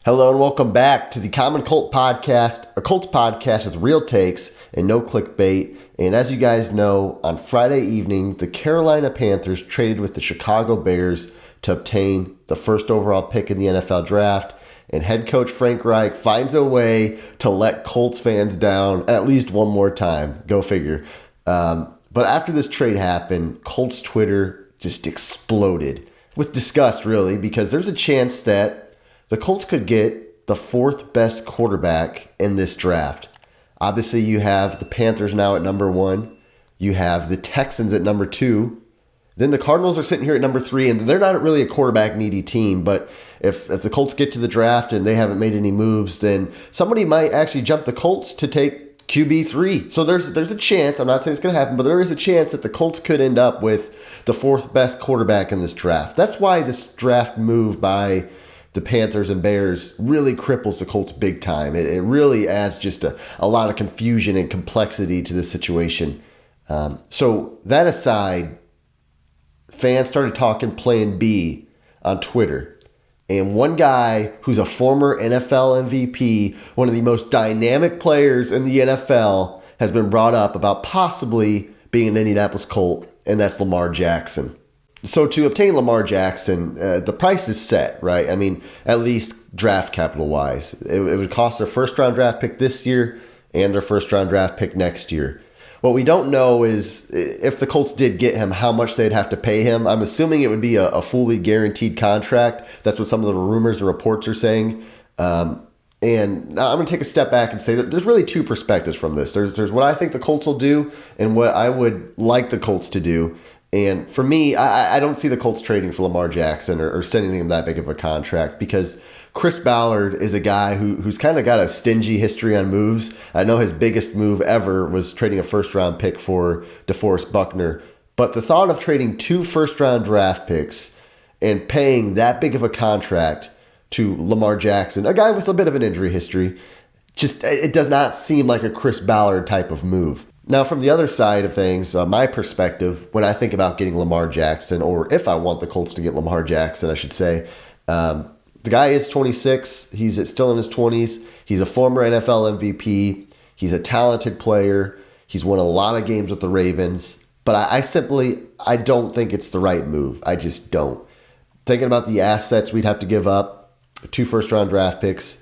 Hello and welcome back to the Common Colt Podcast, a Colts podcast with real takes and no clickbait. And as you guys know, on Friday evening, the Carolina Panthers traded with the Chicago Bears to obtain the first overall pick in the NFL draft. And head coach Frank Reich finds a way to let Colts fans down at least one more time. Go figure. But after this trade happened, Colts Twitter just exploded with disgust, really, because there's a chance that the Colts could get the fourth best quarterback in this draft. Obviously, you have the Panthers now at number 1. You have the Texans at number 2. Then the Cardinals are sitting here at number 3, and they're not really a quarterback-needy team. But if the Colts get to the draft and they haven't made any moves, then somebody might actually jump the Colts to take QB 3. So there's a chance, I'm not saying it's going to happen, but there is a chance that the Colts could end up with the fourth best quarterback in this draft. That's why this draft move by the Panthers and Bears really cripples the Colts big time. It really adds just a lot of confusion and complexity to this situation. So that aside, fans started talking Plan B on Twitter. And one guy who's a former NFL MVP, one of the most dynamic players in the NFL, has been brought up about possibly being an Indianapolis Colt, and that's Lamar Jackson. So to obtain Lamar Jackson, the price is set, right? I mean, at least draft capital-wise. It would cost their first-round draft pick this year and their first-round draft pick next year. What we don't know is if the Colts did get him, how much they'd have to pay him. I'm assuming it would be a fully guaranteed contract. That's what some of the rumors and reports are saying. And now I'm going to take a step back and say that there's really two perspectives from this. There's what I think the Colts will do and what I would like the Colts to do. And for me, I don't see the Colts trading for Lamar Jackson or sending him that big of a contract because Chris Ballard is a guy who's kind of got a stingy history on moves. I know his biggest move ever was trading a first-round pick for DeForest Buckner. But the thought of trading 2 first-round draft picks and paying that big of a contract to Lamar Jackson, a guy with a bit of an injury history, just it does not seem like a Chris Ballard type of move. Now, from the other side of things, my perspective, when I think about getting Lamar Jackson, or if I want the Colts to get Lamar Jackson, I should say, the guy is 26. He's still in his 20s. He's a former NFL MVP. He's a talented player. He's won a lot of games with the Ravens. But I don't think it's the right move. I just don't. Thinking about the assets we'd have to give up, 2 first-round draft picks,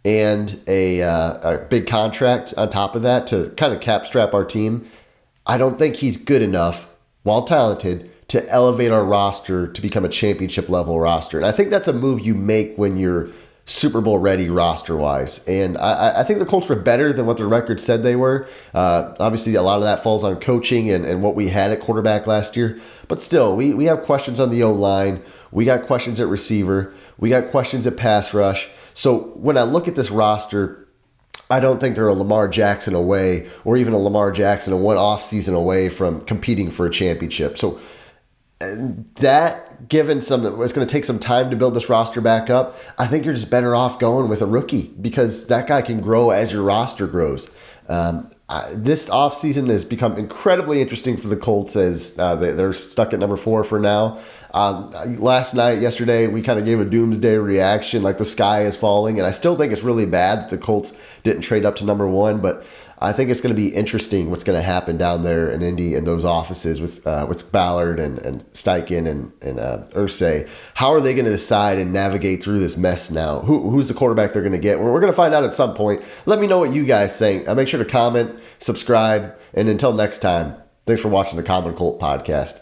and a big contract on top of that to kind of capstrap our team, I don't think he's good enough, while talented, to elevate our roster to become a championship level roster. And I think that's a move you make when you're Super Bowl ready roster-wise. And I think the Colts were better than what their record said they were. Obviously, a lot of that falls on coaching and what we had at quarterback last year. But still, we have questions on the O-line. We got questions at receiver. We got questions at pass rush. So when I look at this roster, I don't think they're a Lamar Jackson away or even a Lamar Jackson a one offseason away from competing for a championship. So that, given it's going to take some time to build this roster back up, I think you're just better off going with a rookie because that guy can grow as your roster grows. This offseason has become incredibly interesting for the Colts as they're stuck at number 4 for now. Yesterday, we kind of gave a doomsday reaction, like the sky is falling, and I still think it's really bad that the Colts didn't trade up to number 1, but I think it's going to be interesting what's going to happen down there in Indy in those offices with Ballard and Steichen and Irsay. How are they going to decide and navigate through this mess now? Who's the quarterback they're going to get? We're going to find out at some point. Let me know what you guys think. Make sure to comment, subscribe, and until next time, thanks for watching the Common Colt Podcast.